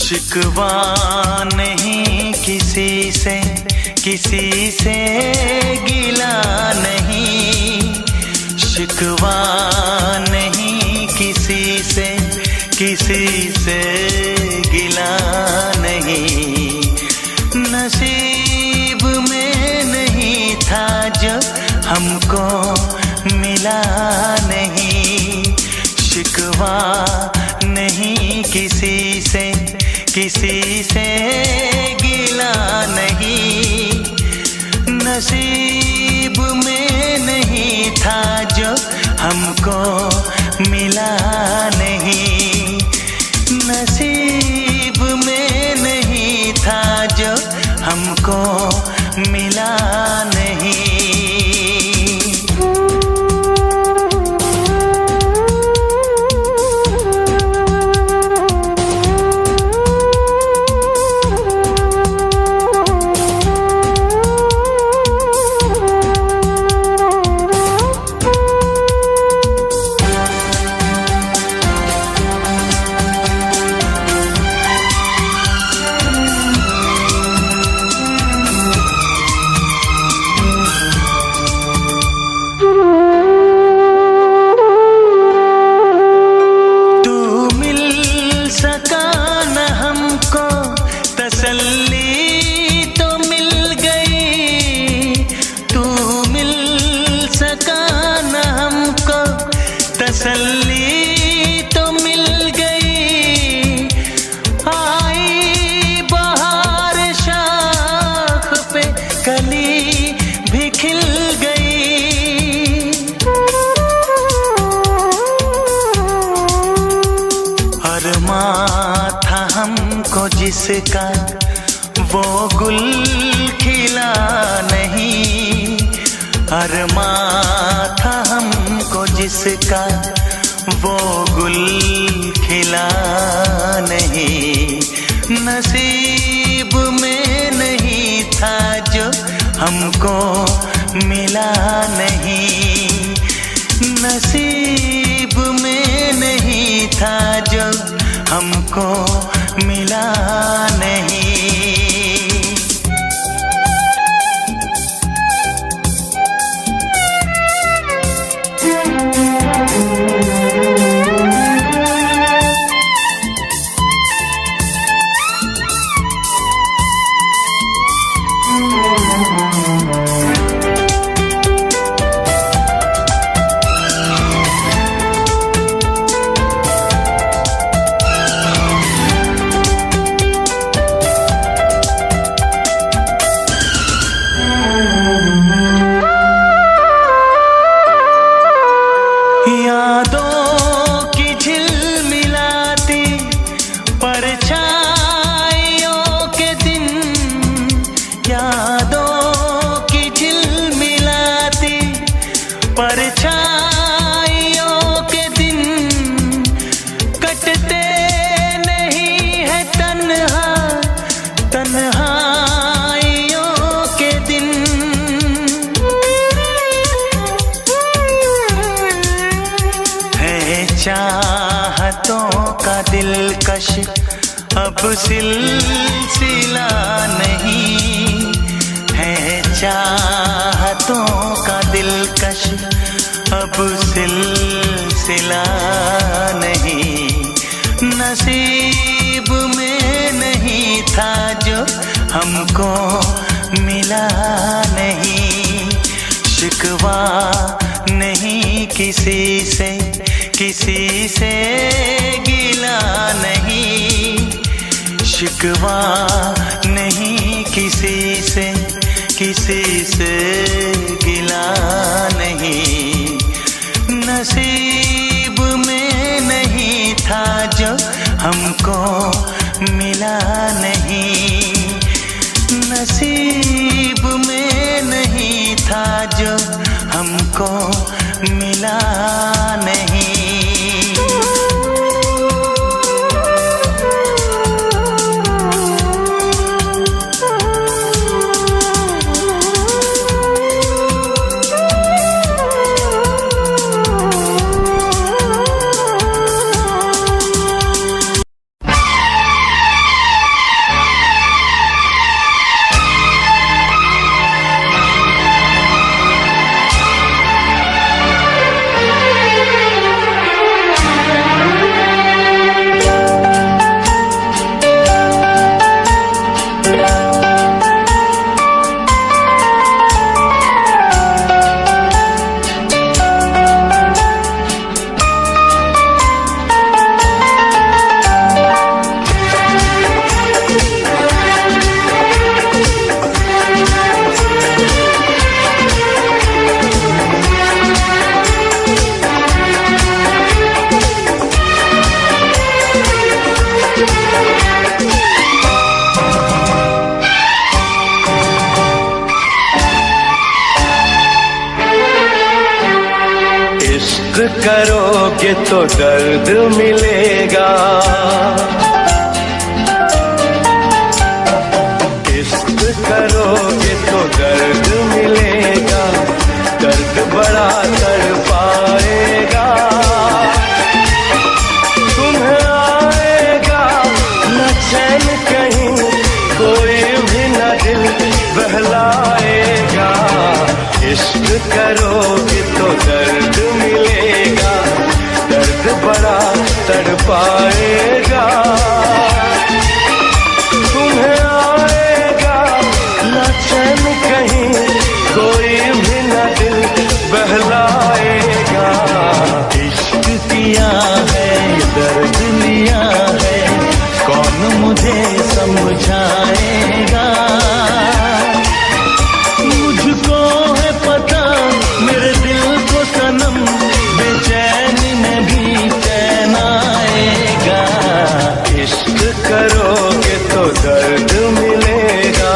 शिकवा नहीं किसी से, किसी से गिला नहीं। शिकवा नहीं किसी से, किसी से गिला नहीं। नसीब में नहीं था जो हमको मिला नहीं। शिकवा नहीं किसी से, किसी से गिला नहीं। नसीब में नहीं था जो हमको मिला नहीं। नसीब में नहीं था जो हमको मिला नहीं। तसल्ली तो मिल गई, तू मिल सका न हमको। तसल्ली तो मिल गई। आई बहार शाख पे कली भी खिल गई। अरमां था हमको जिसका वो गुल खिला नहीं। अरमां था हमको जिसका वो गुल खिला नहीं। नसीब में नहीं था जो हमको मिला नहीं। नसीब में नहीं था जो हमको मिला नहीं। यादों की झिलमिलाती परछाइयों के दिन, यादों की झिलमिलाती परछाइयों के दिन। कटते नहीं है तन्हा तन्हाइयों के दिन। चाहतों का दिलकश अब सिलसिला नहीं है। चाहतों का दिलकश अब सिलसिला नहीं। नसीब में नहीं था जो हमको मिला नहीं। शिकवा नहीं किसी से, किसी से गिला नहीं। शिकवा नहीं किसी से, किसी से गिला नहीं। नसीब में नहीं था जो हमको मिला नहीं। नसीब में नहीं था जो हमको मिला नहीं। करोगे तो दर्द मिलेगा, इश्क करोगे तो दर्द मिलेगा, दर्द बड़ा तड़पाएगा। तुम्हें आएगा न चैन कहीं, कोई भी न दिल बहलाएगा। इश्क करोगे तो दर्द मिलेगा, दर्द बड़ा तड़पाएगा। तुम्हें आएगा न चैन कहीं, कोई भी न दिल बहलाएगा। इश्क किया है दर्द लिया है, कौन मुझे समझाएगा। मुझको है पता मेरे दिल को सनम, बेचैनी में भी चैन आएगा। इश्क करोगे तो दर्द मिलेगा।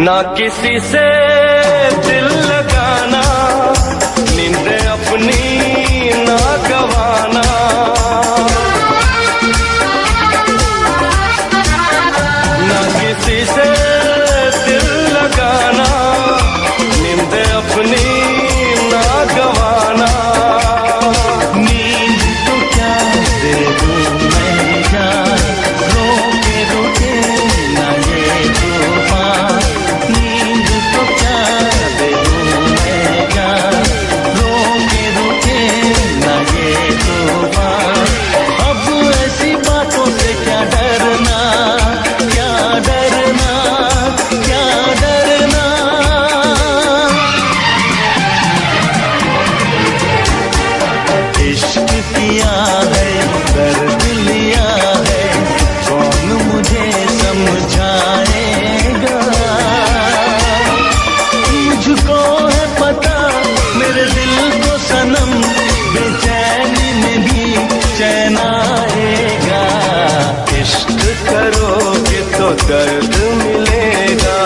ना किसी से दिल लगाना, नींद अपनी ना गवाना। ना किसी से दिल लगाना, नींद अपनी ना गवाना। नींद तो क्या दे दूं मैं जान, रोके रोके ना ये तूफान। करोगे तो दर्द मिलेगा।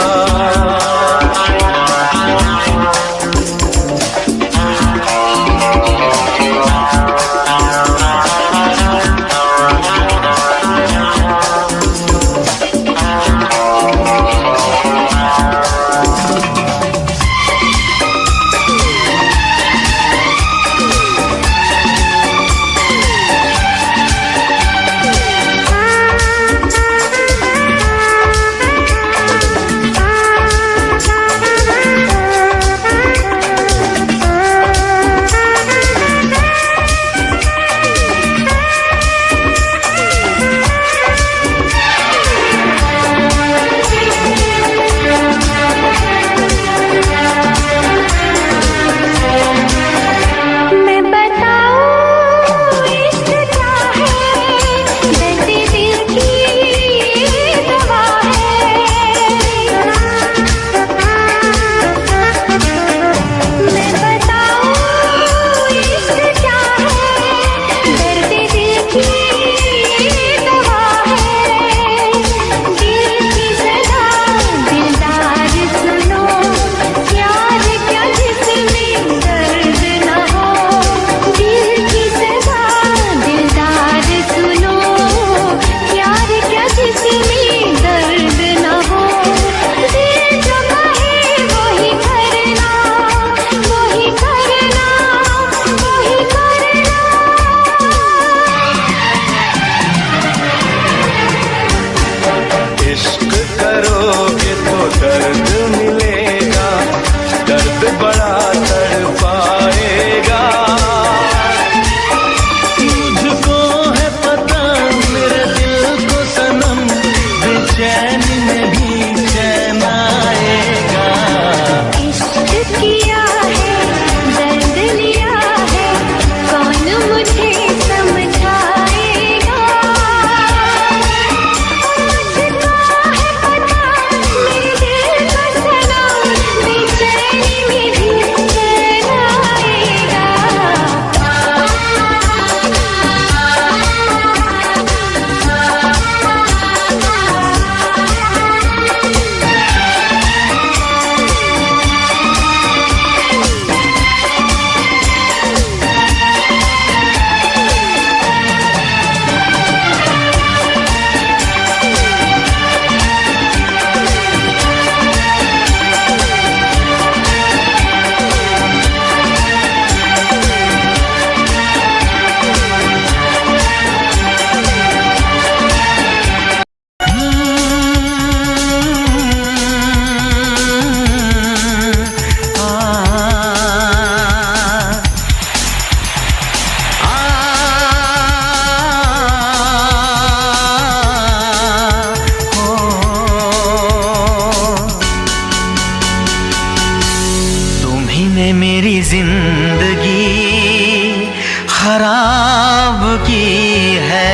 शराब की है।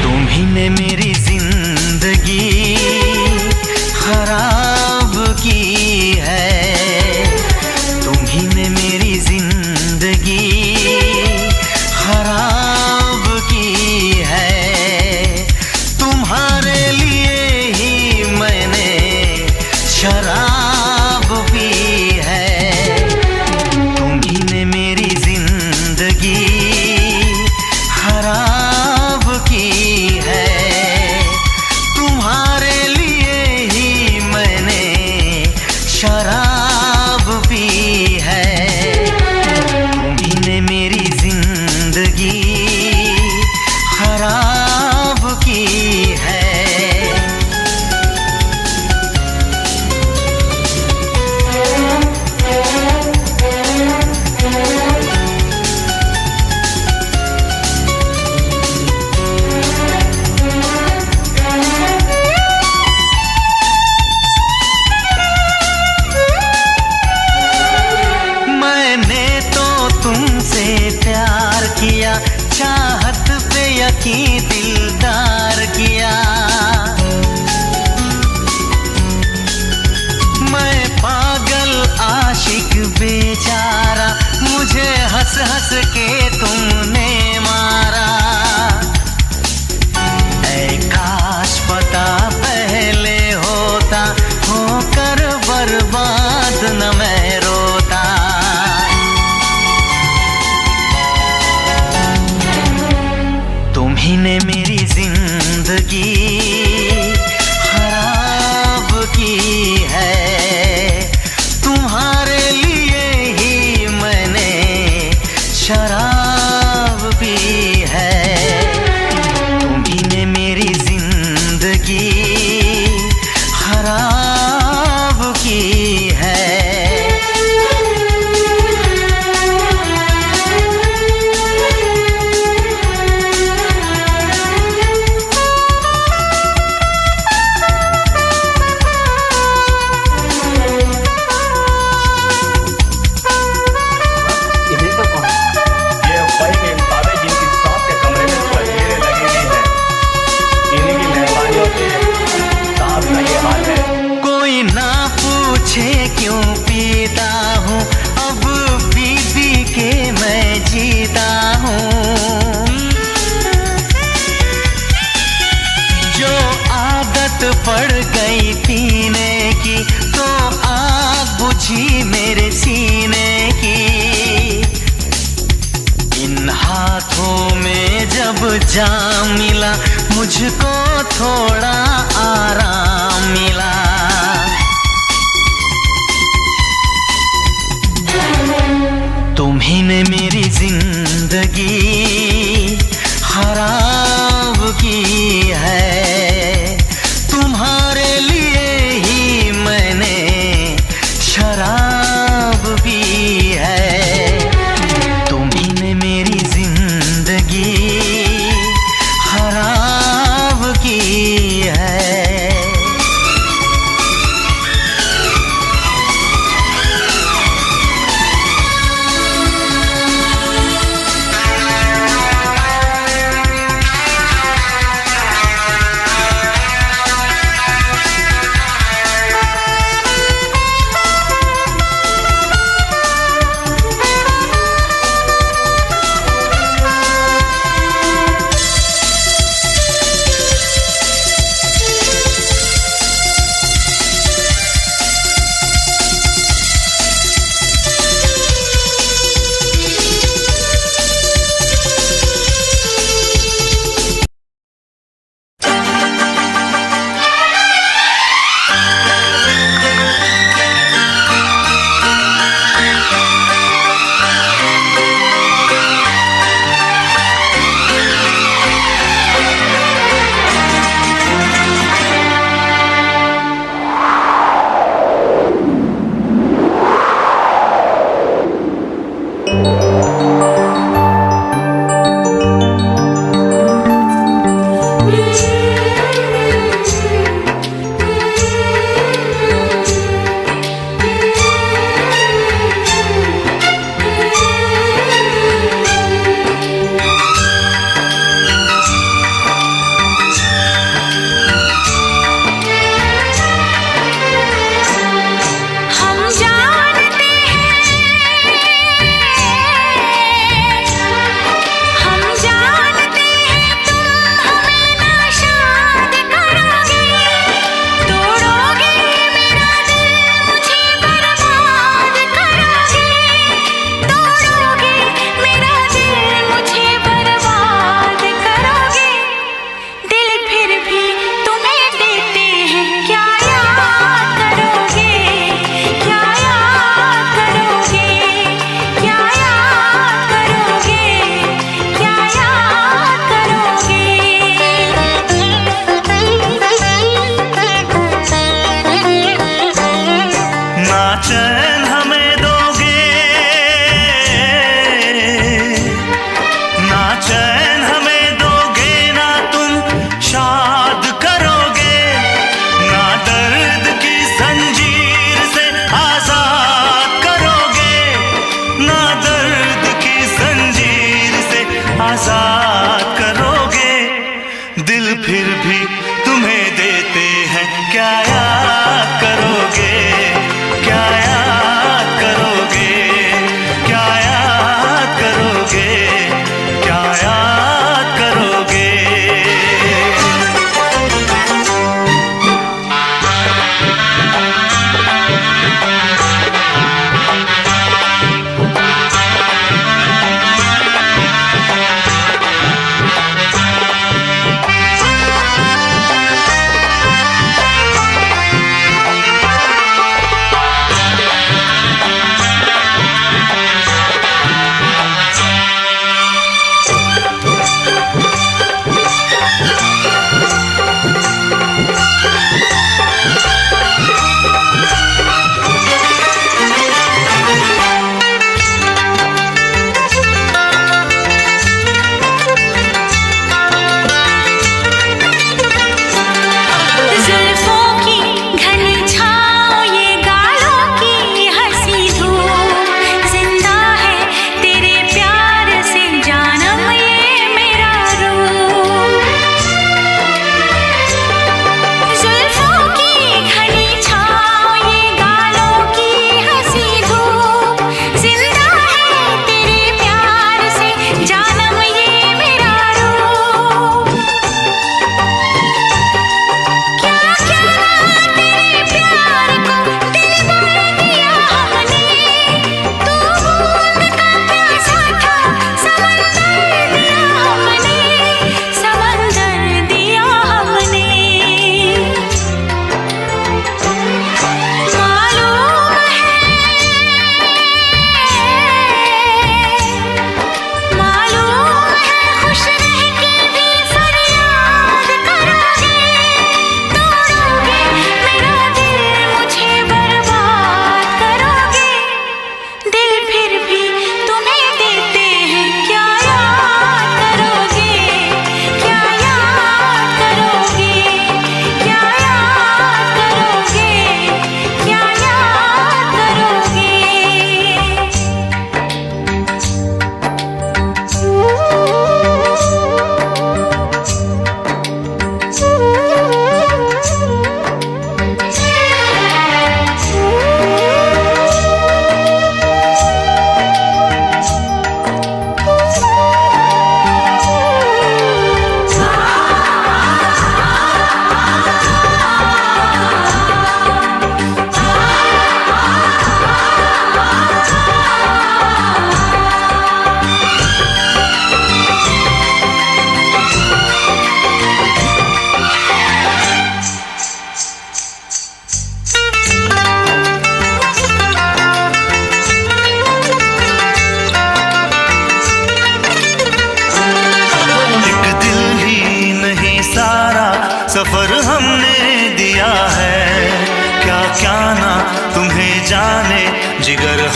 तुम्ही ने मेरी जिंदगी खराब की है। तुम्ही ने मेरी जिंदगी खराब की है। तुम्हारे लिए ही मैंने शराब पी है। तुम्ही ने मेरी जिंदगी खराब की है। तुम्हारे लिए ही मैंने शराब पी है। तुम्ही ने मेरी जिंदगी खराब की है। प्यार किया, चाहत पे यकीन दिलदार किया। मैं पागल आशिक बेचारा, मुझे हंस हंस के तुमने मारा। ऐ काश पता पहले होता, होकर बर्बाद न मैं रोता। तुम्ही ने मेरी जिंदगी खराब की है। तुम्हारे लिए ही मैंने शराब पी है। तुम्ही ने मेरी जिंदगी खराब की है। क्यों पीता हूँ अब पी पी के मैं जीता हूँ। जो आदत पड़ गई पीने की, तो आग बुझी मेरे सीने की। इन हाथों में जब जाम मिला, मुझको थोड़ा आराम मिला। तुम्ही ने मेरी जिंदगी खराब की है। तुम्हारे लिए ही मैंने शराब पी है। तुम्ही ने मेरी जिंदगी खराब की है।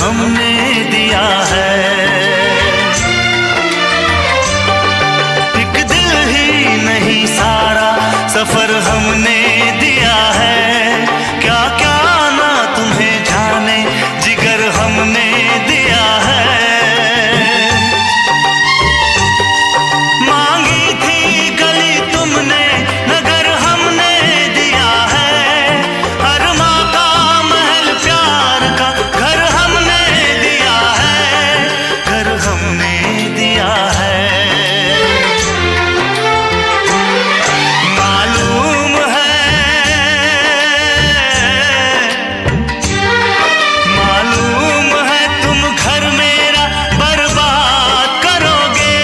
हमने दिया है। एक दिल ही नहीं सारा सफर हमने दिया है। क्या क्या ना तुम्हें जाने जिगर हमने दिया है। मांगी थी गली तुमने नगर हमने दिया है। हर माँ का महल प्यार का घर हमने दिया है। घर हमने दिया है। मालूम है तुम घर मेरा बर्बाद करोगे।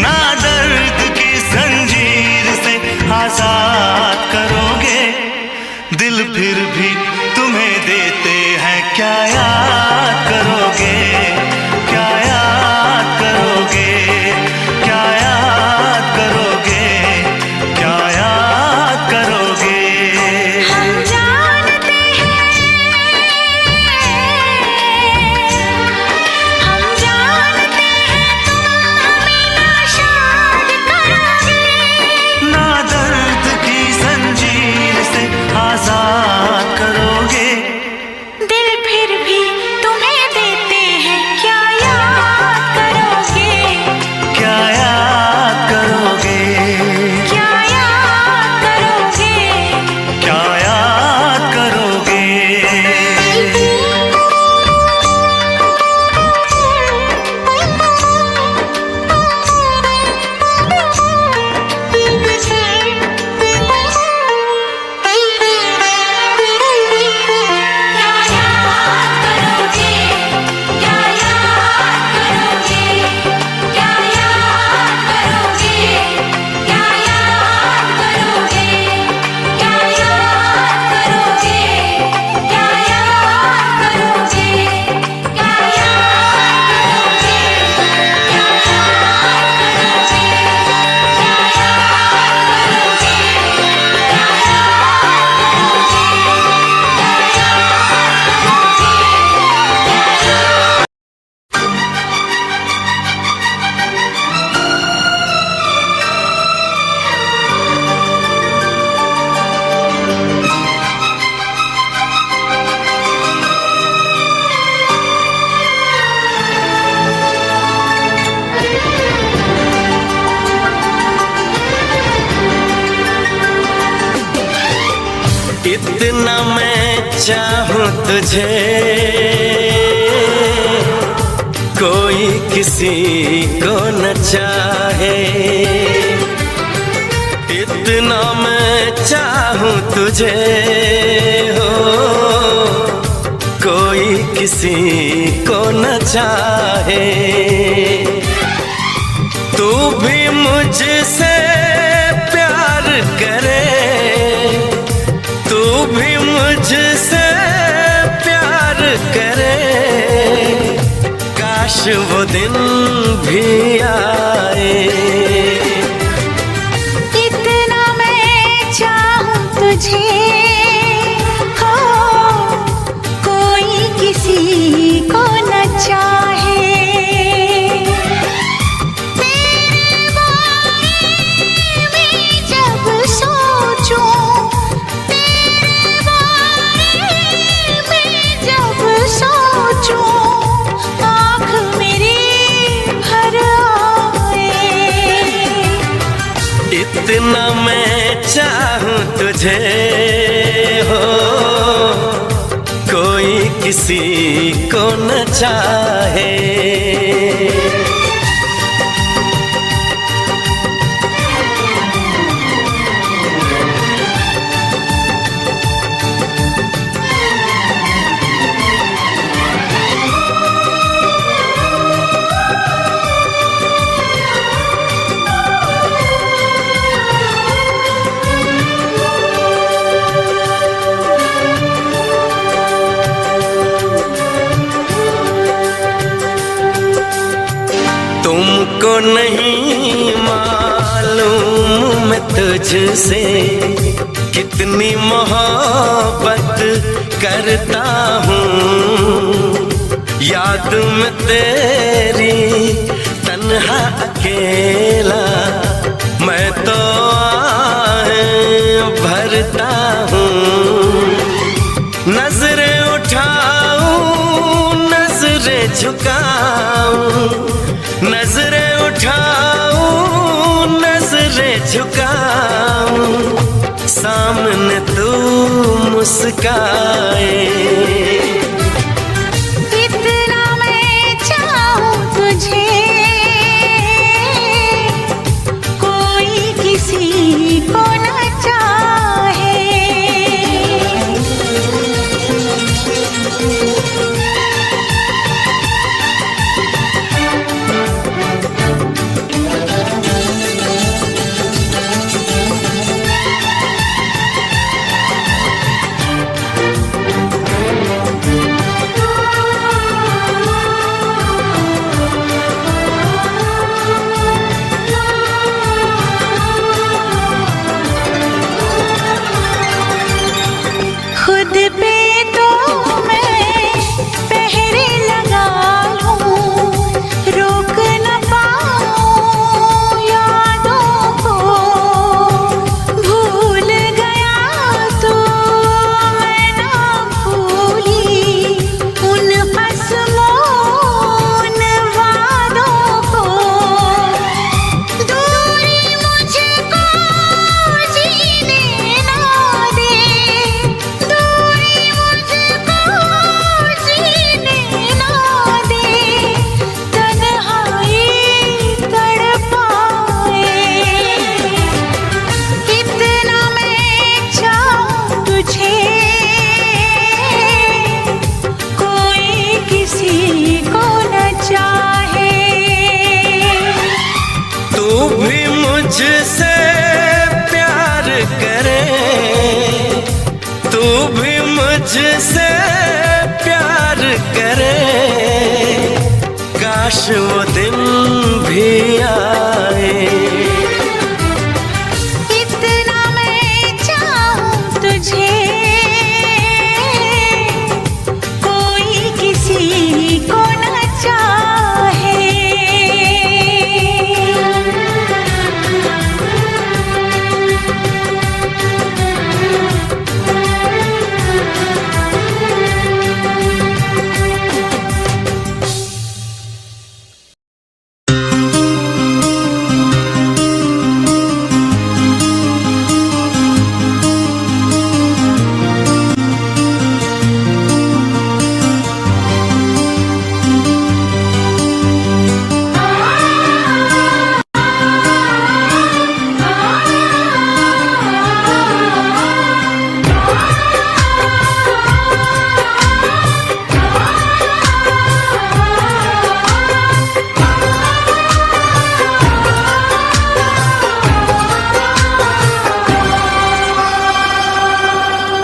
ना दर्द की जंजीर से आजाद करोगे। दिल फिर भी तुम्हें देते हैं क्या याद करोगे। क्या याद करोगे। क्या याद करोगे। क्या याद करोगे। हम जानते हैं तुम हमें नाशाद करोगे। ना दर्द की जंजीर से आजाद करोगे। दिल फिर भी तुम्हें देते हैं क्या याद करोगे। क्या याद करोगे। क्या याद करोगे। क्या याद करोगे। इतना मैं चाहूं तुझे कोई किसी को न चाहे। इतना मैं चाहूं तुझे हो कोई किसी को न चाहे। तू भी मुझसे प्यार करे। तू भी मुझसे प्यार करे। काश वो दिन भी आए। इतना मैं चाहूं तुझे हो कोई किसी को न चाहे। तेरे बारे में जब सोचूं, तेरे बारे में जब सोचूं, आँख मेरी भर आए। इतना मैं चाहूं तुझे हो कोई किसी को न चाहे। तुमको नहीं मालूम मैं तुझसे कितनी मोहब्बत करता हूँ। याद में तेरी तन्हा अकेला मैं तो आहें भरता हूँ। नजरें उठाऊं नजरें झुकाऊं, नजरें उठाऊं नजरें झुकाऊं, सामने तू मुस्काए। इतना मैं चाहूं तुझे कोई किसी को न चाहे। खुद पे तो मैं पहरे लगा लूं, रोक न पाऊं यादों को। भूल गया तो मैं ना भूली उन कसमों उन वादों को। दूरी मुझको जीने ना दे, दूरी मुझको जीने ना दे, तन्हाई तड़पाए। इतना मैं चाहूं तुझे कोई किसी को न चाहे। तू भी मुझसे प्यार करे, तू भी मुझसे प्यार करे, काश वो दिन भी आए। इतना मैं चाहूं तुझे कोई किसी को न चाहे।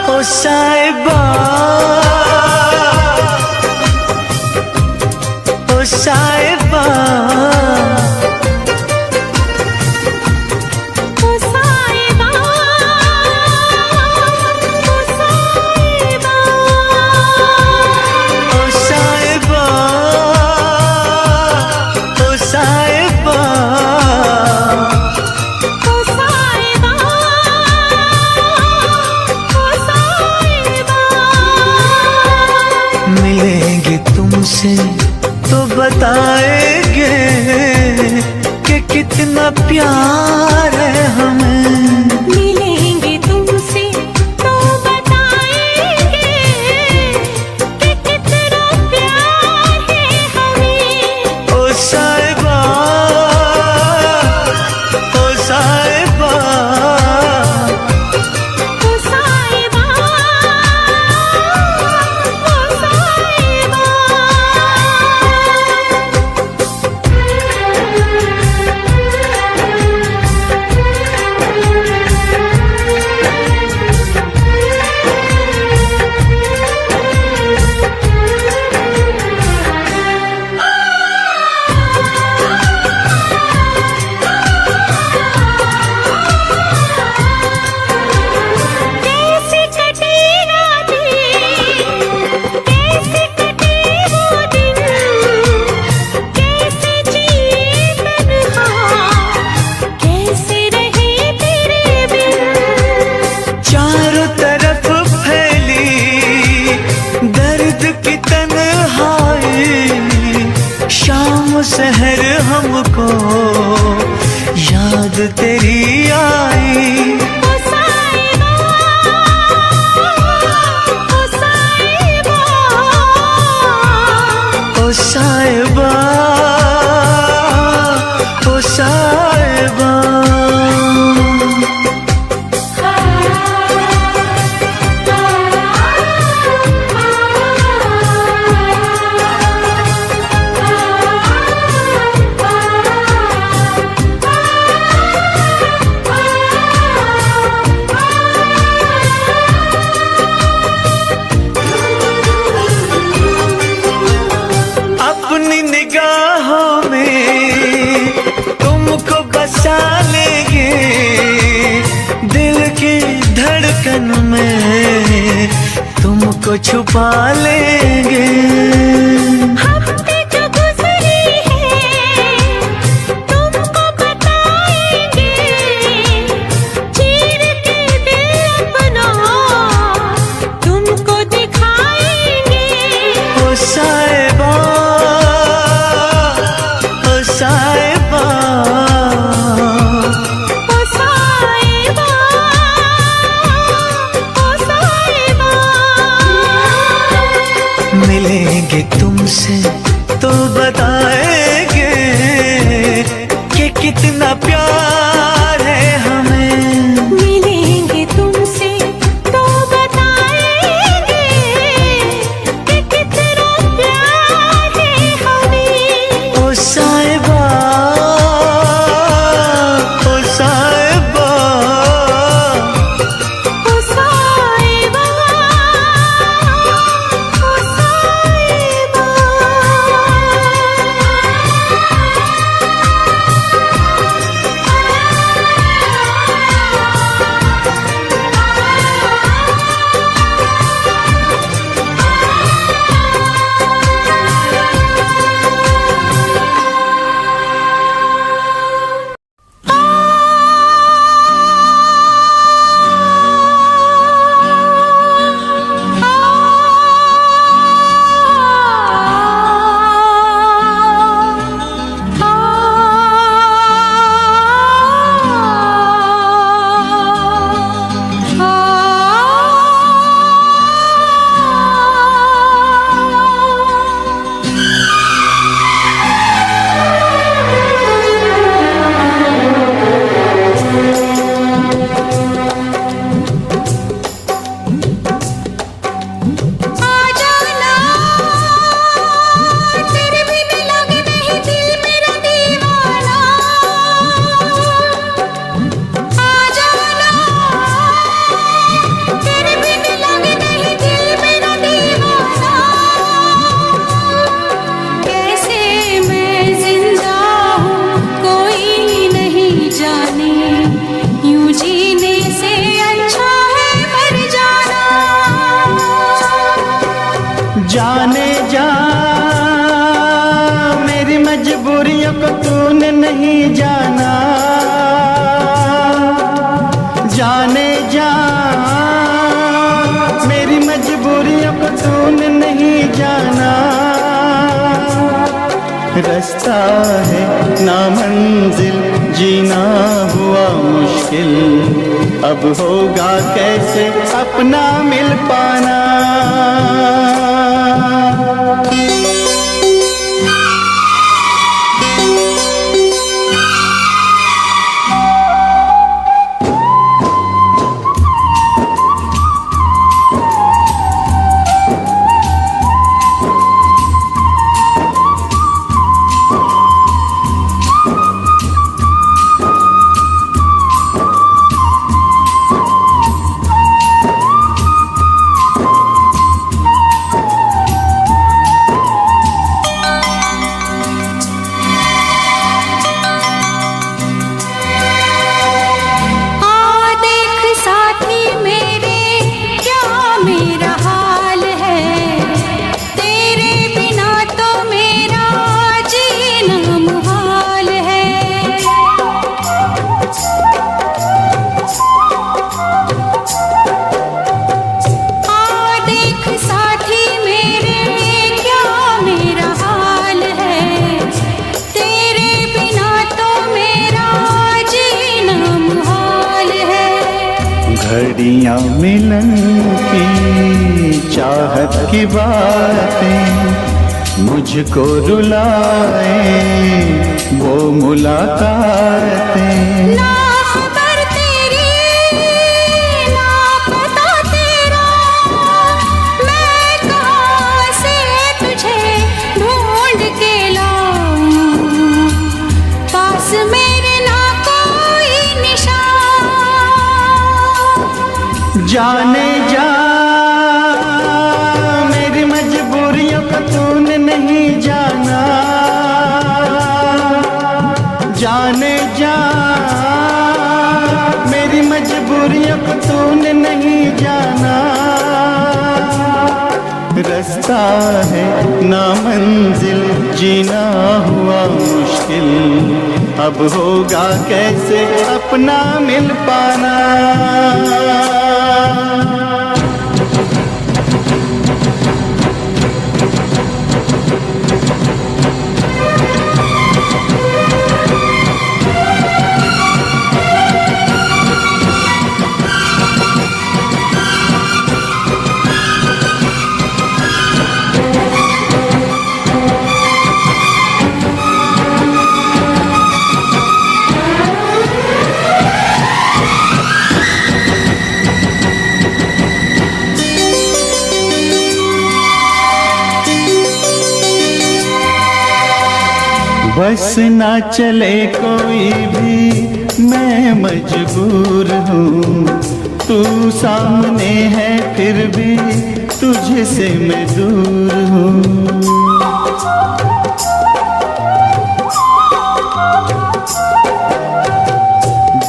ओ साहिबा, ओ साहिबा, ओ साहिबा, ओ साहिबा, ओ साहिबा, ओ साहिबा, ओ साहिबा, ओ साहिबा। मिलेंगे तुमसे तो बताएंगे कि कितना प्यार है हमें। मिलेंगे तुमसे तो बताएंगे कि कितना प्यार है हमें। ओ साहिबा, ओ साहिबा, ओ साहिबा, ओ साहिबा। शहर हमको याद तेरी आई। ओ साहिबा, ओ साहिबा, ओ साहिबा, ओ साहिबा। अपनी निगाहों में तुमको बसा लेंगे, दिल की धड़कन में तुमको छुपा लेंगे। हफ्ते जो गुजरी है तुमको बताएंगे, चीर के दिल अपना तुमको दिखाएंगे। ओ साहिबा, ओ साहिबा, ओ साहिबा, ओ साहिबा। मिलेंगे तुमसे तो बताएंगे कि कितना प्यार है हमें। मिलेंगे तुमसे तो बताएंगे कि कितना प्यार है हमें। ओ साहिबा, ओ साहिबा, ओ साहिबा, ओ साहिबा। जाने जा मेरी मजबूरियों को तूने नहीं जाना, जाने जा मेरी मजबूरियों को तूने नहीं जाना। रास्ता है ना मंजिल जीना हुआ मुश्किल, अब होगा कैसे अपना मिल पाना। घड़ियां मिलन की चाहत की बातें मुझको रुलाए वो मुलाकातें। ना खबर तेरी ना पता तेरा, मैं कहाँ से तुझे ढूंढ के लाऊं, पास मेरे ना कोई निशान। जाने जा मेरी मजबूरियों को तूने नहीं जाना, जाने जा मेरी मजबूरियों को तूने नहीं जाना। रास्ता है ना मंजिल जीना हुआ मुश्किल, अब होगा कैसे अपना मिल पाना। बस ना चले कोई भी मैं मजबूर हूँ, तू सामने है फिर भी तुझसे मैं दूर हूँ।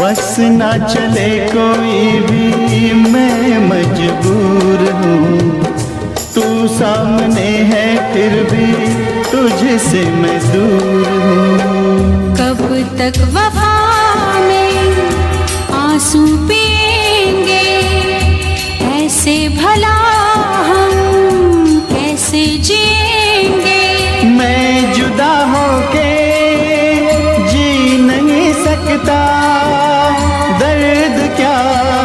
बस ना चले कोई भी मैं मजबूर हूँ, तू सामने है फिर भी तुझसे मैं दूर हूँ। कब तक वफा में आंसू पिएंगे, ऐसे भला हम कैसे जिएंगे। मैं जुदा होके जी नहीं सकता, दर्द क्या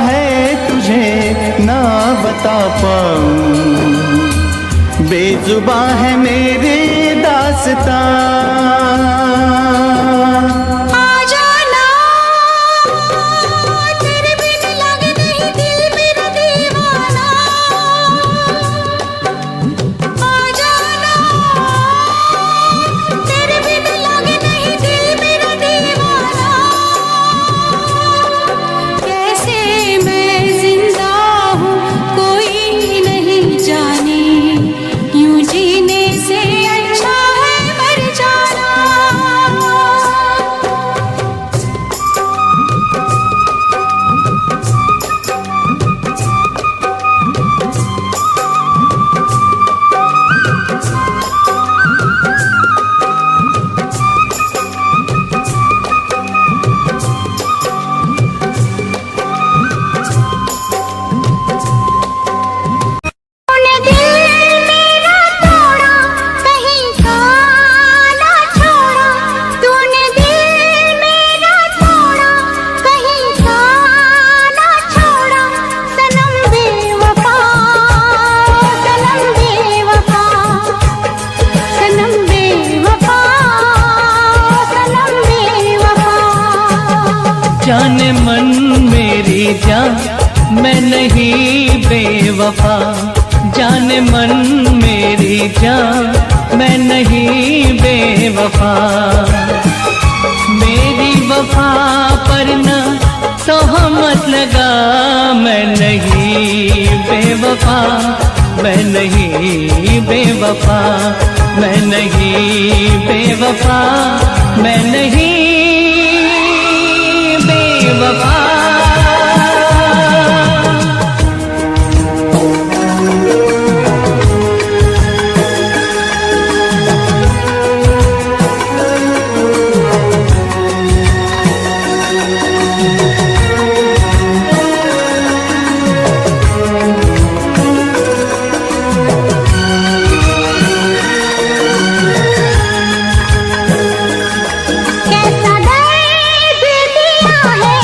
है तुझे ना बता पाऊं, बेजुबां है मेरी दास्तां। आ जाना तेरे बिन लगे नहीं दिल मेरा दीवाना, आ जाना तेरे बिन लगे नहीं दिल मेरा दीवाना। कैसे मैं जिंदा हूँ कोई नहीं जाने, यूं जीने से अच्छा है मर जाना। तूने दिल मेरा तोड़ा कहीं का ना छोड़ा, तूने दिल मेरा तोड़ा कहीं का ना छोड़ा। सनम बेवफा सनम बेवफा सनम बेवफा सनम बेवफा। जाने मन मेरी जान मैं नहीं बेवफा, जाने मन मेरी जान मैं नहीं बेवफा। मेरी वफा पर न तोहमत लगा, मैं नहीं बेवफा, मैं नहीं बेवफा, मैं नहीं बेवफा, मैं नहीं बेवफा। कैसा दर्द दिया है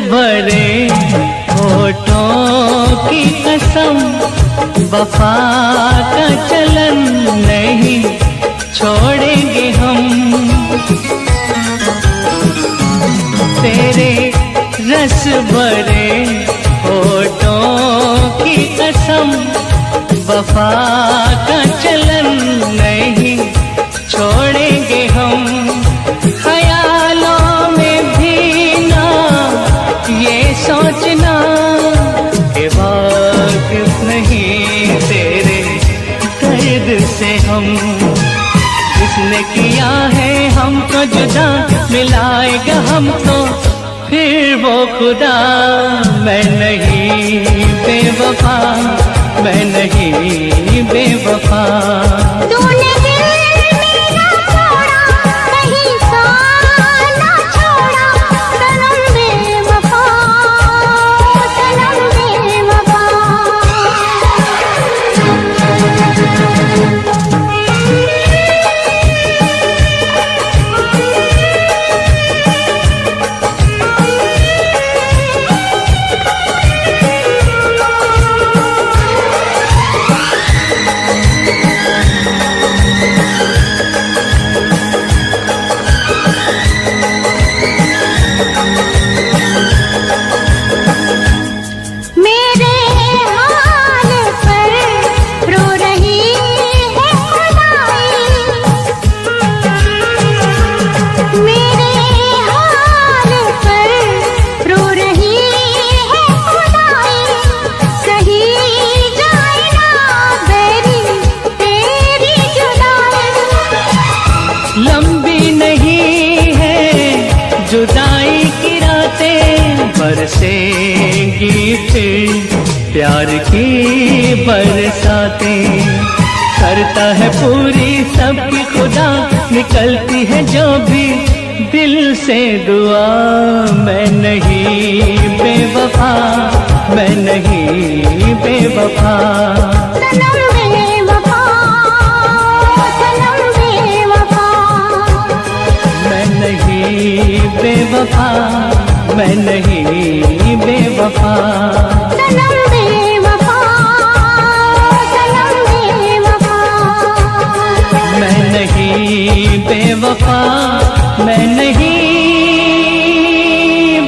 भरे होठों की कसम, वफा का चलन नहीं छोड़ेंगे हम। तेरे रस भरे होठों की कसम, वफा का चलन नहीं छोड़ेंगे हम। ख्यालों में भी ना ये सोचना कि वाकिफ नहीं तेरे दर्द से हम। जिसने किया है हमको जुदा, मिलाएगा हमको फिर वो खुदा। मैं नहीं बेवफा, मैं नहीं बेवफा। तूने दिल मेरा तोड़ा, कहीं सा ना छोड़ा, सनम बेवफा, सनम बेवफा। मेरे हाल पर रो रही है खुदाई, मेरे हाल पर रो रही है खुदाई। सही जाए ना बेरी तेरी जुदाई। लंबी नहीं है जुदाई की रातें, बरसेंगी फिर प्यार की बरसातें। करता है पूरी सबकी खुदा, निकलती है जो भी दिल से दुआ। मैं नहीं बेवफा, मैं नहीं बेवफा। सनम बेवफा, सनम बेवफा। मैं नहीं बेवफा, मैं नहीं बेवफा। सनम बेवफा, सनम बेवफा। मैं नहीं बेवफा, मैं नहीं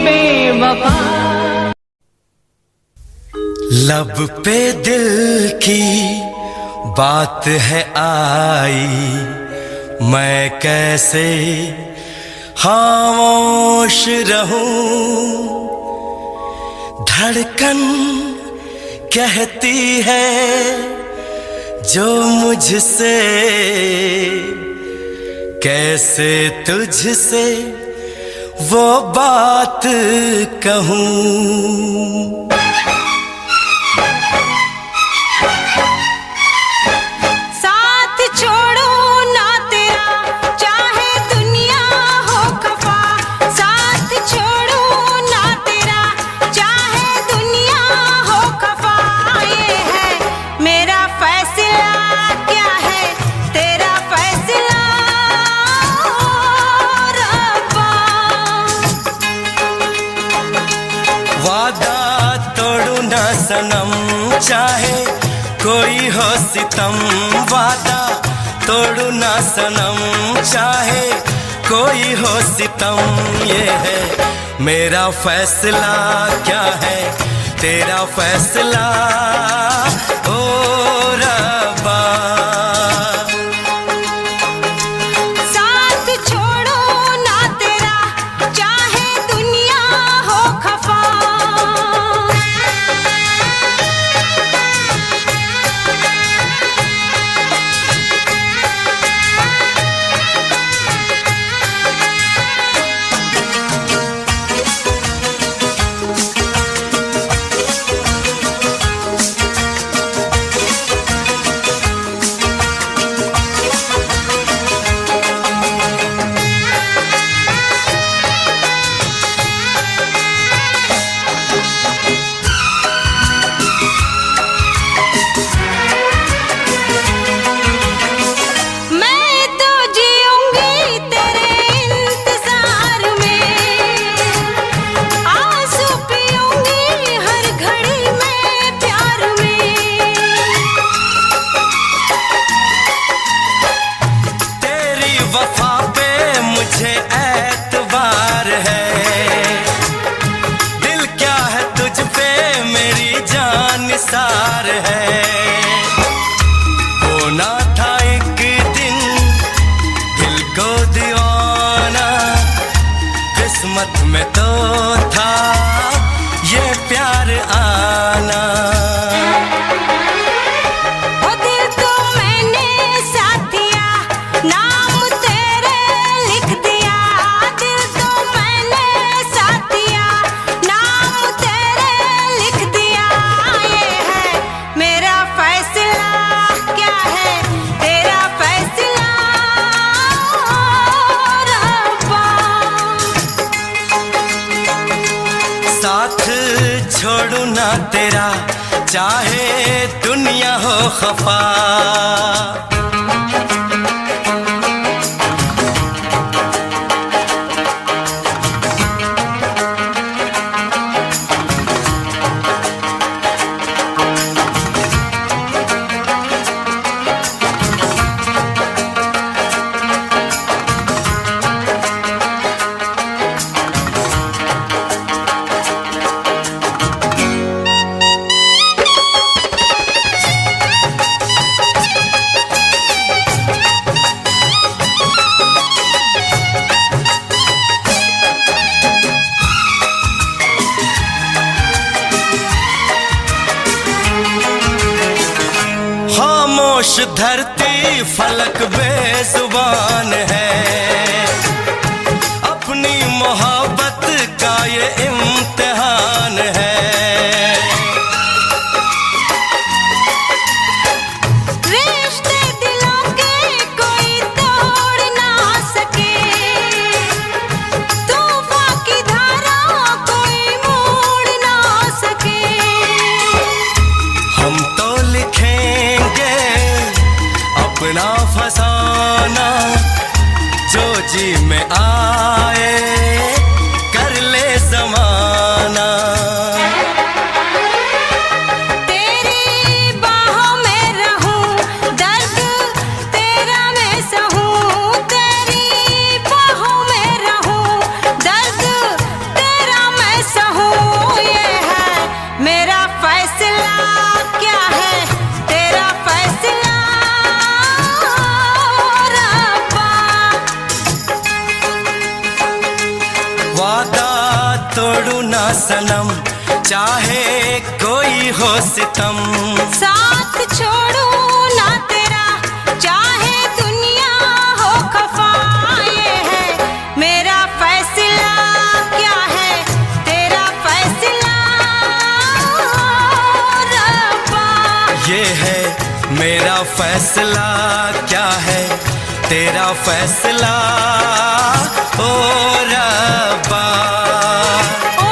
बेवफा। लब पे दिल की बात है आई, मैं कैसे खामोश रहूं। धड़कन कहती है जो मुझसे, कैसे तुझसे वो बात कहूं। साथ छोड़ो ना तेरा, चाहे दुनिया हो खफा। साथ छोड़ो ना तेरा, चाहे दुनिया हो खफा। ये है मेरा फैसला, क्या है तेरा फैसला रब्बा। वादा तोड़ू ना सनम, चाहे कोई हो सितम। वादा तोड़ू ना सनम, चाहे कोई हो सितम। ये है मेरा फैसला, क्या है तेरा फैसला ओ रब्बा। साथ छोड़ो ना तेरा, चाहे दुनिया हो खफा। निसार है। होना था एक दिन दिल को दीवाना, किस्मत में तो था ये प्यार आना। ओ दिल को मैंने साथ दिया, नाम तेरे लिख दिया। दिल को मैंने साथ दिया, नाम तेरे लिख दिया। ये है मेरा फैसला, क्या है तेरा फैसला रब्बा। साथ छोड़ू ना तेरा, चाहे दुनिया हो खफा। खामोश धरती फलक बेजुबान है, अपनी मोहब्बत का ये इम्तिहान है। रिश्ते दिलों के कोई तोड़ ना सके, तूफान की धारा कोई मोड़ ना सके। हम तो लिखेंगे अपना फसाना, जो जी में आए कर ले ज़माना। तेरी बाहों में रहूं, दर्द तेरा मैं सहूं। तेरी बाहों में रहूं, दर्द तेरा मैं सहूं। ये है मेरा फैसला, क्या है तेरा फैसला रब्बा। वादा तोड़ू ना सनम, चाहे कोई हो सितम। साथ छोड़ू ना तेरा, चाहे दुनिया हो खफा। ये है मेरा फैसला, क्या है तेरा फैसला रब्बा। ये है मेरा फैसला, क्या है तेरा फैसला ओ रब्बा। ओ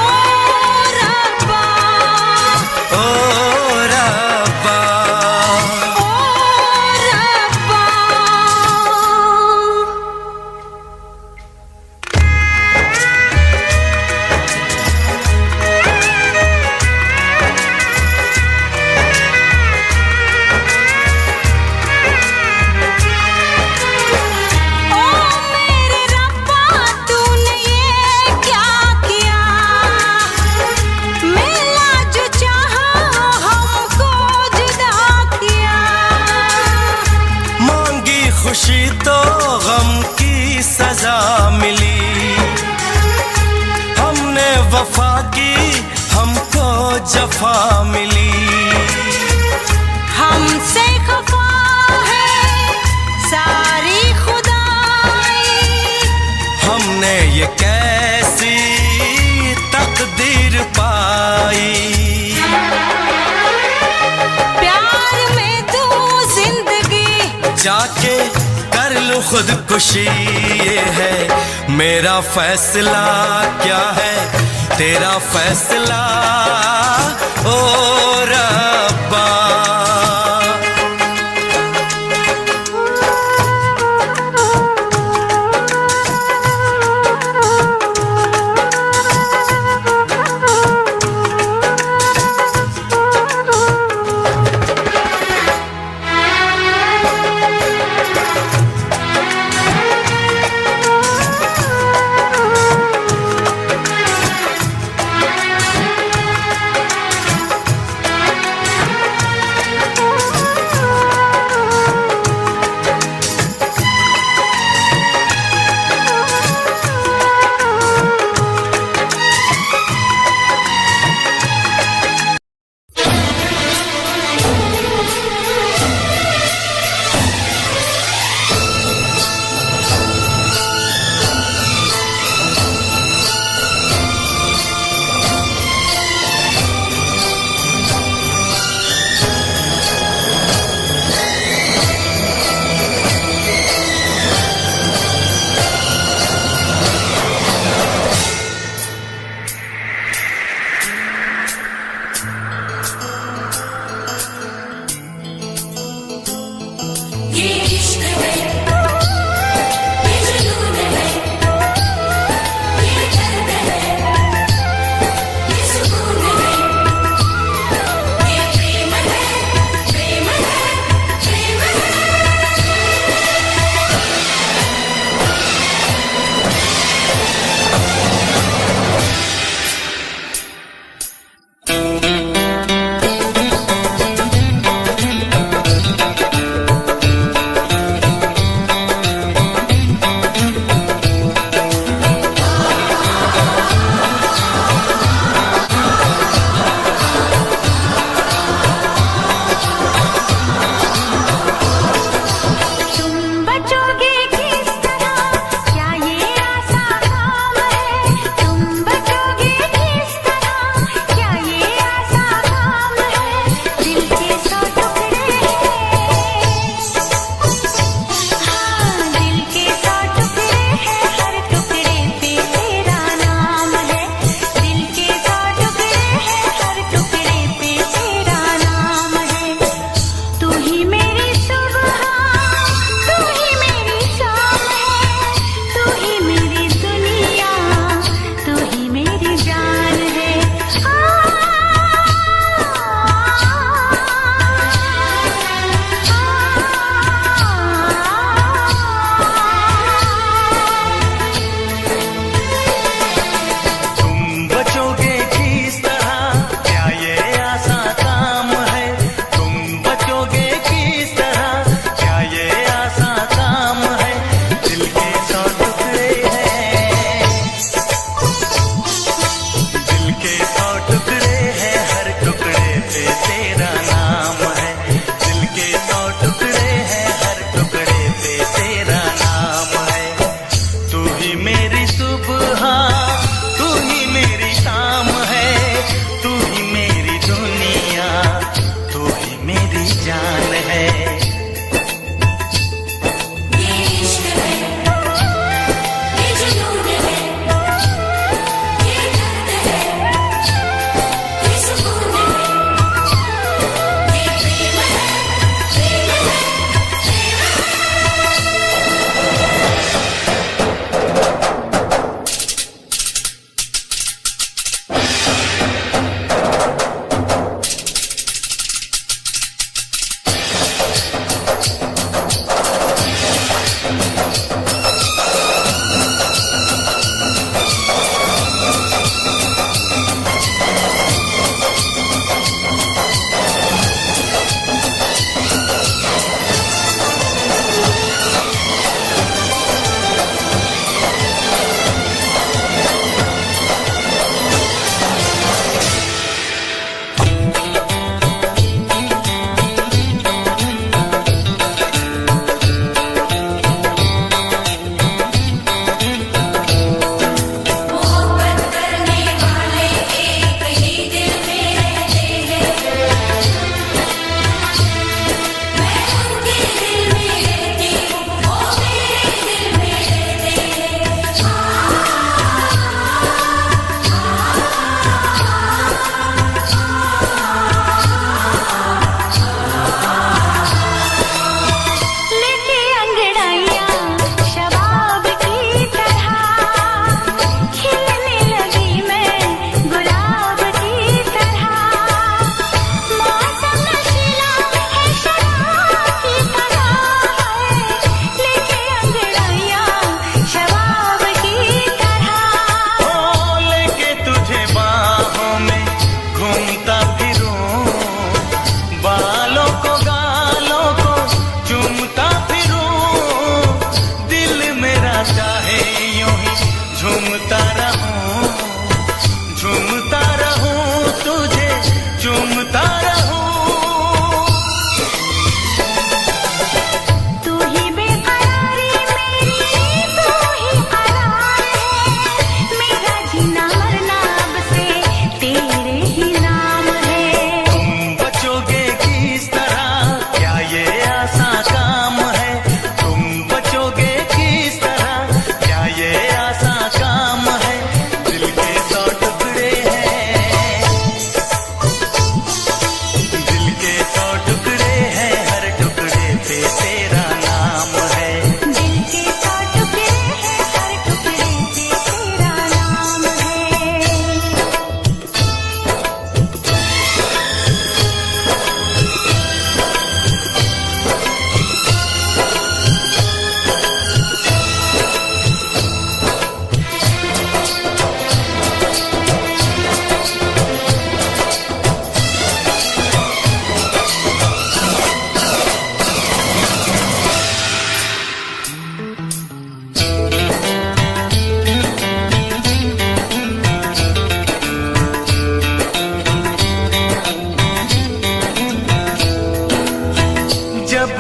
रब्बा, ओ रब्बा, ओ रब्बा। ओ मेरे रब्बा, तूने ये क्या किया। मिला जो चाहा हमको जुदा किया। मांगी खुशी तो गम की सजा मिली, हमने वफा की हमको जफा मिली। हमसे खफा है सारी खुदाई, हमने ये कैसी तकदीर पाई। प्यार में तू जिंदगी जाके कर लूं खुदकुशी, ये है मेरा फैसला, क्या है तेरा फैसला ओ रब्बा।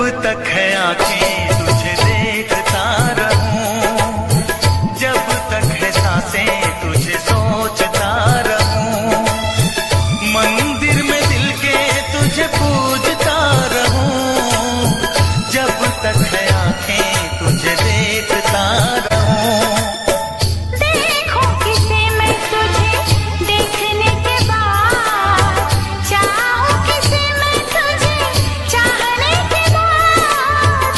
तक है आंखें तुझे देखता रहूं, जब तक है सांसें तुझे सोचता रहूं, मंदिर में दिल के तुझे पूजता रहूं, जब तक है आंखें तुझे देखता रहूं। देखूं किसे मैं तुझे देखने के बाद, चाहूं किसे मैं तुझे चाहने के बाद,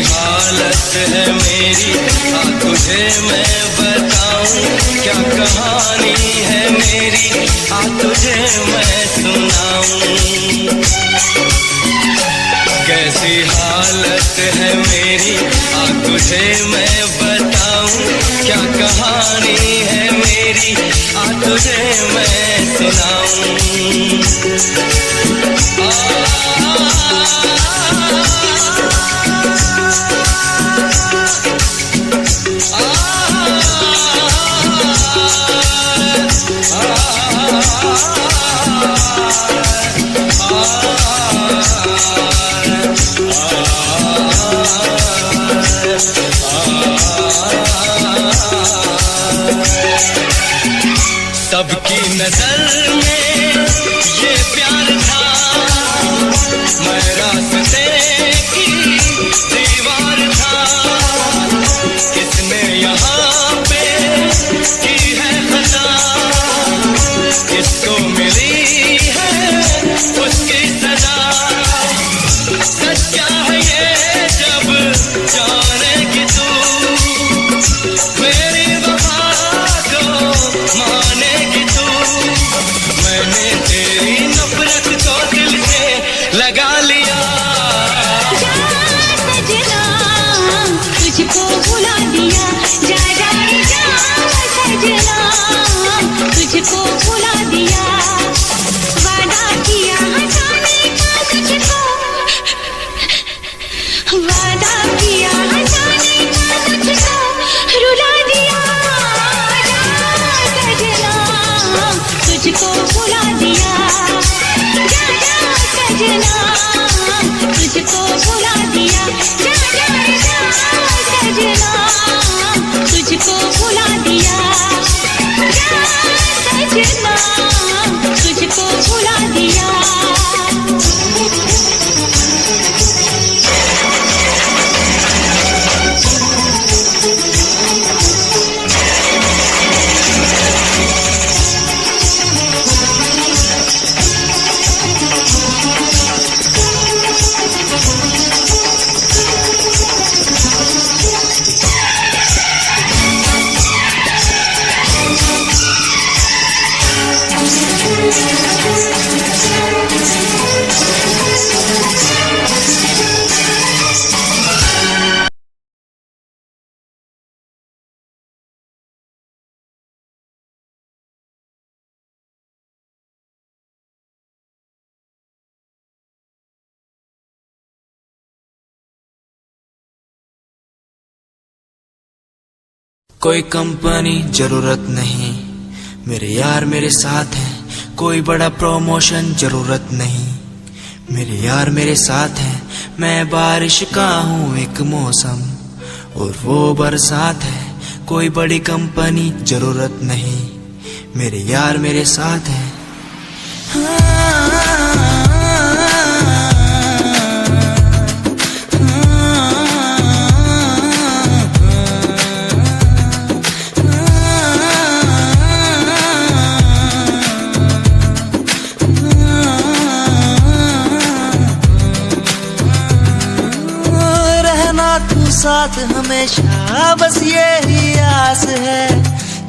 हालत है मेरी, हाँ तुझे मैं बताऊं क्या कहानी है मेरी, हाँ तुझे मैं सुनाऊं। कैसी हालत है मेरी, हाँ तुझे मैं बताऊं क्या कहानी है मेरी, हाँ तुझे मैं सुनाऊं। सबकी नजर में ये प्यार था, मैं रास्ते की दीवार था। किसने यहाँ पे की है खता, किसको मिली है उसकी सजा। सच क्या है ये जब जानेगी तू, मेरी वफा को मानेगी तू। मैंने तेरी नफरत को दिल से लगा लिया। सजना तुझको भुला दिया, जा जा जा सजना तुझको भुला दिया। वादा किया हंसाने का तुझको, वादा किया हंसाने का तुझको रुला दिया। सजना तुझको भुला दिया, जा जा सजना तुझको भुला दिया। जा जा जा सजना तुझको भुला दिया, जा सजना तुझको भुला दिया। कोई कंपनी जरूरत नहीं, मेरे यार मेरे साथ हैं। कोई बड़ा प्रमोशन जरूरत नहीं, मेरे यार मेरे साथ हैं। मैं बारिश का हूँ एक मौसम और वो बरसात है। कोई बड़ी कंपनी जरूरत नहीं, मेरे यार मेरे साथ हैं। साथ हमेशा बस यही आस है,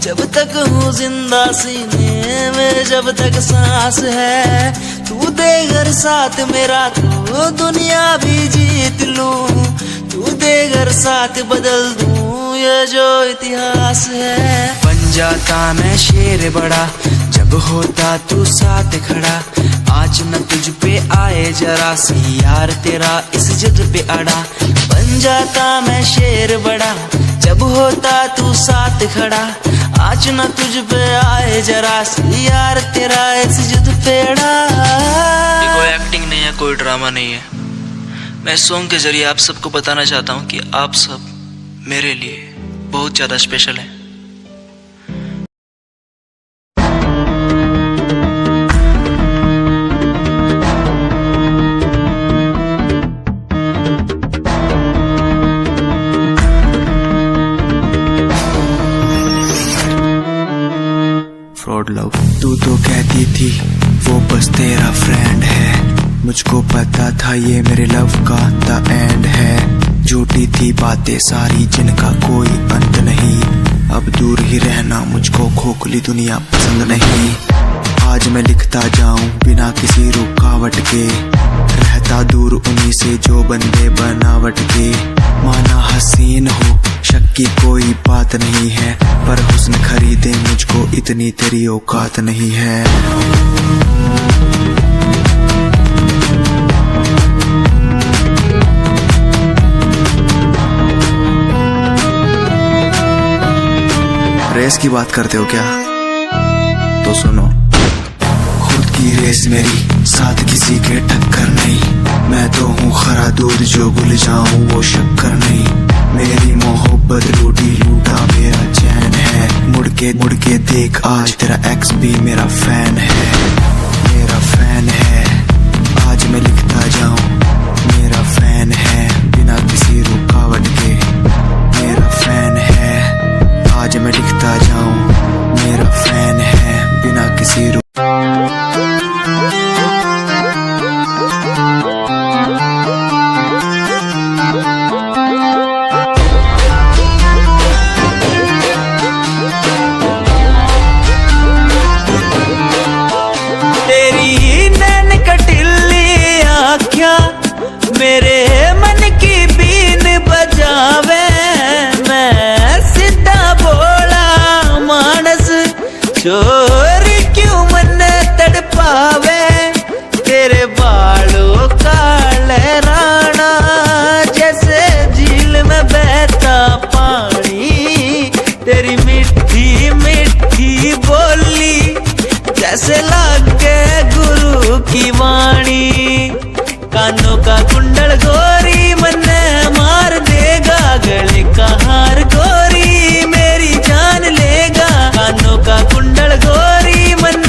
जब तक हूँ जिंदा सीने में जब तक सांस है। तू दे घर साथ मेरा तो दुनिया भी जीत लूं, तू दे घर साथ बदल दूं ये जो इतिहास है। बन जाता मैं शेर बड़ा जब होता तू साथ खड़ा, आज न तुझ पे आए जरा सी यार तेरा इस जिद पे अड़ा। बन जाता मैं शेर बड़ा जब होता तू साथ खड़ा, आज न तुझ पे आए जरा सी यार तेरा इस जिद पे अड़ा। कोई एक्टिंग नहीं है, कोई ड्रामा नहीं है। मैं सॉन्ग के जरिए आप सबको बताना चाहता हूँ कि आप सब मेरे लिए बहुत ज्यादा स्पेशल हैं। फ्रॉड लव तू तो कहती थी वो बस तेरा फ्रेंड है, मुझको पता था ये मेरे लव का द एंड है। झूठी थी बातें सारी जिनका कोई अंत नहीं। अब दूर ही रहना मुझको खोखली दुनिया पसंद नहीं। आज मैं लिखता जाऊं बिना किसी रुकावट के, रहता दूर उन्हीं से जो बंदे बनावट के। माना हसीन हो शक की कोई बात नहीं है, पर हुस्न खरीदे मुझको इतनी तेरी औकात नहीं है। रेस की बात करते हो क्या? तो सुनो, खुद की रेस मेरी साथ किसी के टक्कर नहीं। मैं तो हूँ खरा दूध जो भूल जाऊं वो शक्कर नहीं। मेरी मोहब्बत लूटी लूटा मेरा चैन है। मुड़ के देख आज तेरा एक्स भी मेरा फैन है, मेरा फैन है। आज मैं लिखता जाऊं मेरा फैन है, बिना किसी रुकावट के मेरा फैन है। आज मैं लिखता जाऊं मेरा फैन है, बिना किसी तेरी नैन कटिली आँखियाँ मेरे मन की बीन बजावे। मैं सीधा बोला मानस चोरी क्यों मन तड़पावे। तेरे बालों का लहराना जैसे झील में बहता पानी। तेरी मीठी मीठी बोली जैसे लागे गुरु की वाणी। कानों का कुंडल गोरी मन मार देगा, गले का हार गोरी मेरी जान लेगा। कानों का कुंडल गोरी मन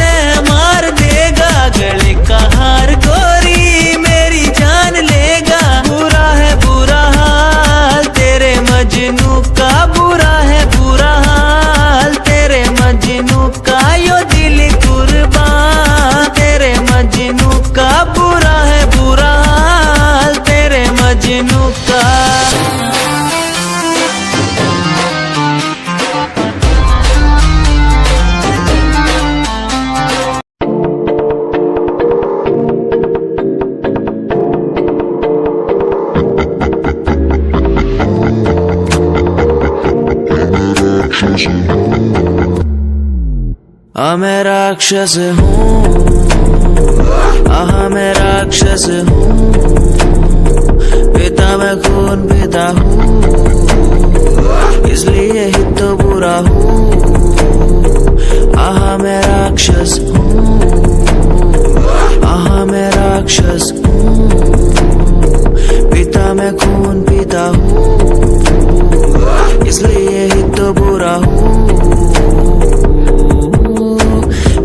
मार देगा, गले का हार गोरी मेरी जान लेगा। बुरा है बुरा हाल तेरे मजनू का, बुरा है बुरा हाल तेरे मजनू का। यो दिल कुर्बान तेरे मजनू का, बुरा है बुरा हाल तेरे मजनू का। मैं राक्षस हूँ, मैं राक्षस हूँ। पिता मैं खून पिता हूँ, इसलिए ही तो बुरा हूँ। मैं राक्षस हूँ, मैं राक्षस हूँ। पिता मैं खून पिता हूँ, इसलिए ही तो बुरा हूँ।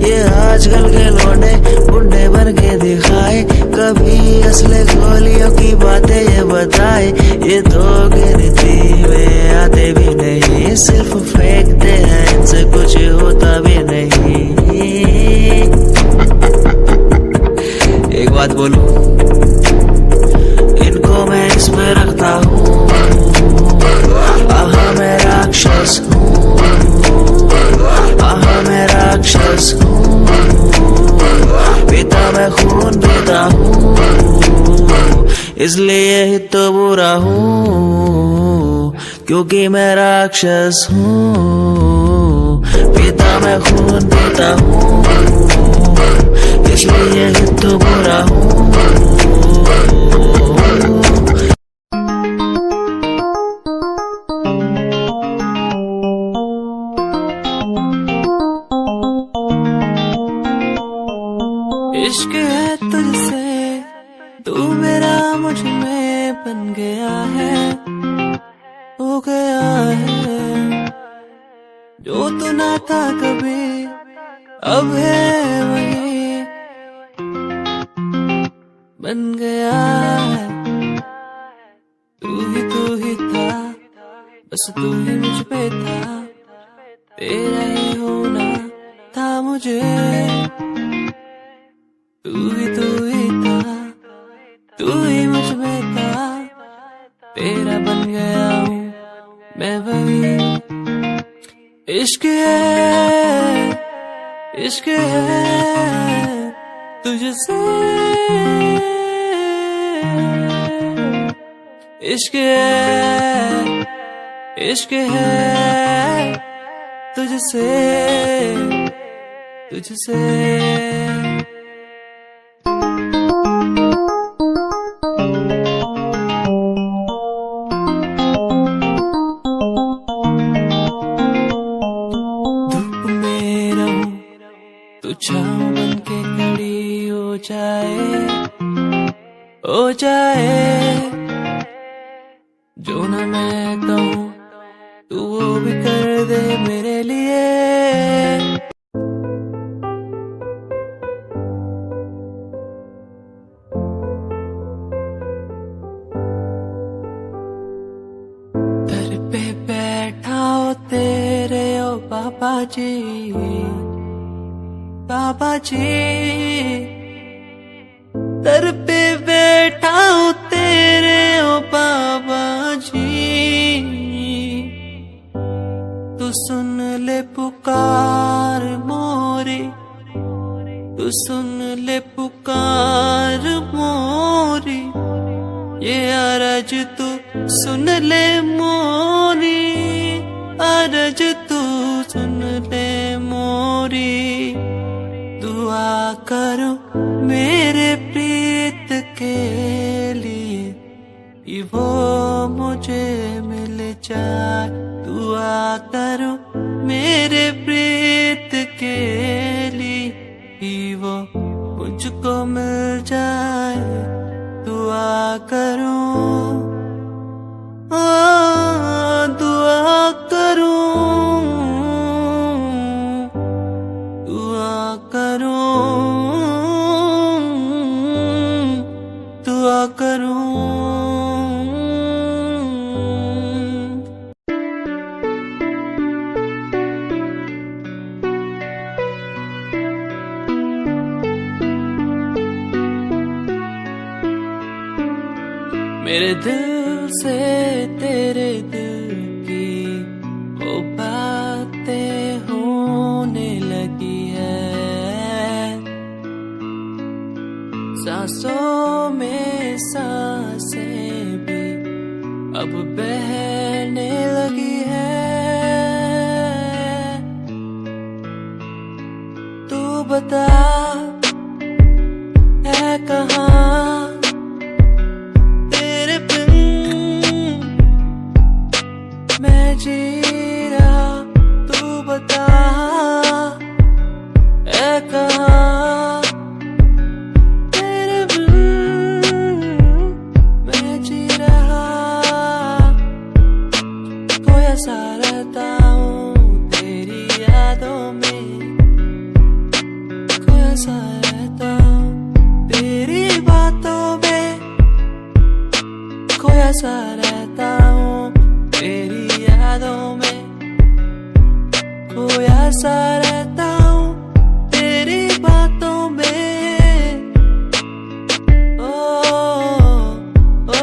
ये आजकल के लौंडे बुढ़े बन के दिखाए, कभी असले गोलियों की बातें ये बताए। ये तो गिनती में आते भी नहीं, सिर्फ फेंकते हैं, इनसे कुछ होता भी नहीं। एक बात बोलूं, इनको मैं इसमें रखता हूँ। मैं राक्षस हूँ, मैं राक्षस हूँ। पिता मैं खून पीता हूँ, इसलिए ही तो बुरा हूँ, क्योंकि मैं राक्षस हूँ। पिता मैं खून पीता हूँ, इसलिए ही तो बुरा हूँ। इश्क है तुझसे, तू मेरा मुझ में बन गया है, हो गया है। जो तू ना था कभी अब है वही बन गया है। तू ही था, बस तू ही मुझ पे था। तेरा ही होना था मुझे। तू ही था, तू ही मुझ में था। तेरा मैं वही इश्क है, इश्क है तुझसे, इश्क है, इश्क है तुझसे, तुझसे। धूप में रहूं तू छाँव बन के खड़ी हो जाए, हो जाए। जो ना मैं कहूँ तू वो भी कर दे मेरे लिए। दर पे बैठा हो तेरे ओ बाबा जी, बाबा जी। दर पे बैठा हो तेरे ओ बाबा जी, तू सुन ले पुकार मोरी, तू सुन ले पुकार मोरी। ये अरज तू सुन ले मोरी, अरज तू सुन ले मोरी। दुआ करो मेरे प्रीत के लिए कि वो मुझे मिल जाए। दुआ करो मेरे प्रीत के लिए कि वो मुझको मिल जाए। दुआ करो, दुआ करो, दुआ करो, दुआ करो। मेरे दिल से तेरे दिल की वो बातें होने लगी है। सांसों में सांसें भी अब बहने लगी है। तू बता है कहाँ मैं जी रहा, तू बता है कहाँ तेरे बिन मैं जी रहा। खोया सा रहता हूँ तेरी यादों में, खोया सा रहता हूँ तेरी बातों में, खोया सा रहता हूँ तेरी यादों में, खोया सा रहता हूँ तेरी बातों में। ओ, ओ,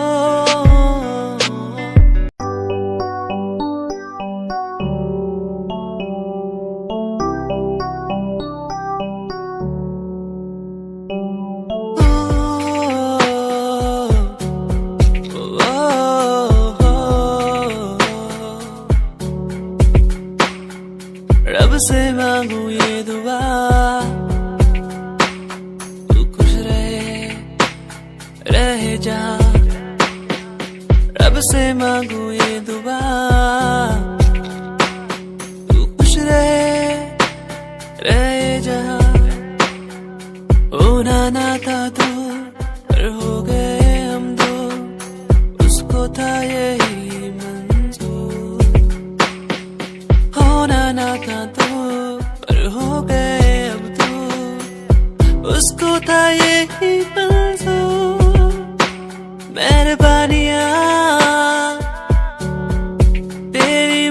रब से मांगू ये दुआ तू खुश रहे, रहे जा। रब से मांगू ये दुआ तू खुश रहे, रहे जा। होना ना था तो पर हो गए हम दो, उसको था यही मंजूर। होना ना था तो पर हो गए अब तो, उसको था यही मंजूर। मेहरबानियाँ तेरी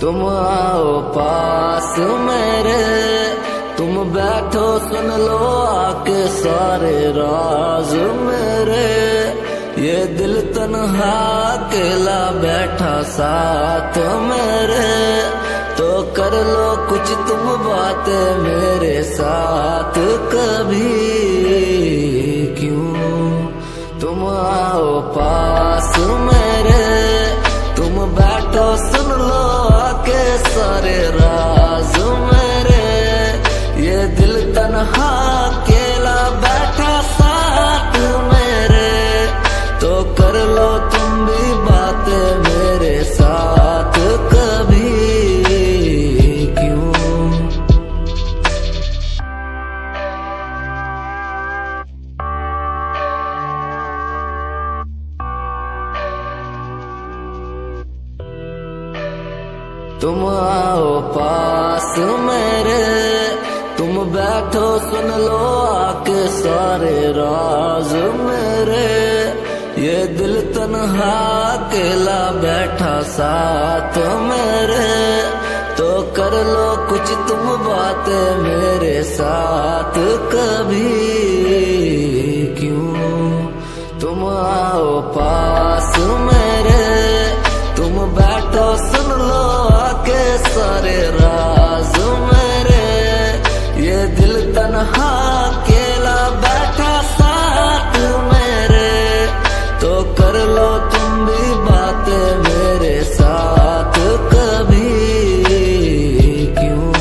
तुम आओ पास मेरे, तुम बैठो सुन लो आके सारे राज मेरे। ये दिल तन्हा अकेला बैठा साथ मेरे, तो कर लो कुछ तुम बातें मेरे साथ कभी। क्यों तुम आओ पास मेरे, तुम बैठो सुन लो आके सारे राज मेरे। ये दिल तन्हा अकेला बैठा साथ मेरे, तो कर लो तुम भी बातें मेरे साथ कभी। क्यों तुम आओ पास मेरे, तुम बैठो सुन लो आके सारे राज मेरे। ये दिल तन्हा अकेला बैठा साथ मेरे, तो कर लो कुछ तुम बातें मेरे साथ कभी। क्यों तुम आओ पास मेरे, तुम बैठो सुन लो आके सारे राज मेरे। ये दिल तन्हा अकेला बैठा साथ मेरे, तो कर लो तुम भी बातें मेरे साथ कभी। क्यों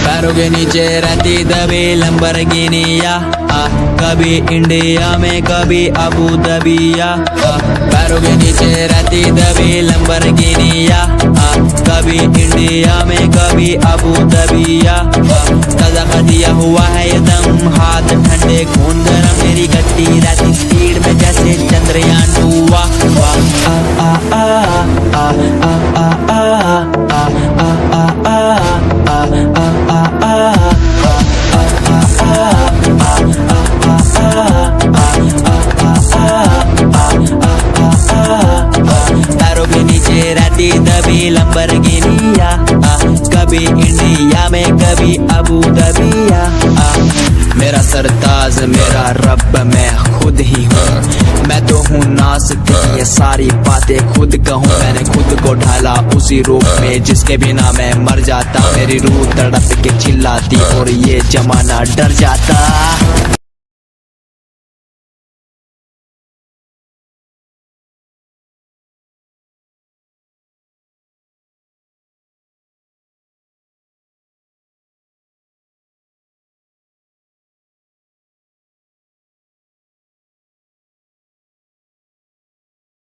पैरों के नीचे रहती दबी लंबरगिनिया, कभी इंडिया में कभी अबू दबिया। पैरों के नीचे रहती दबी लंबरगिनिया, कभी इंडिया में कभी अबू दबिया। ताजा कर दिया हुआ है ये दम, हाथ ठंडे खून गरम, मेरी गड्डी रहती स्पीड में जैसे चंद्रयान 2। पैरों के नीचे रहती दबी लंबरगिनिया, कभी इंडिया में कभी अबू दबिया। मेरा सरताज मेरा रब मैं खुद ही हूँ, मैं तो हूँ नाज़िक, ये सारी बातें खुद कहूँ। मैंने खुद को ढाला उसी रूप में जिसके बिना मैं मर जाता। मेरी रूह तड़प के चिल्लाती और ये जमाना डर जाता।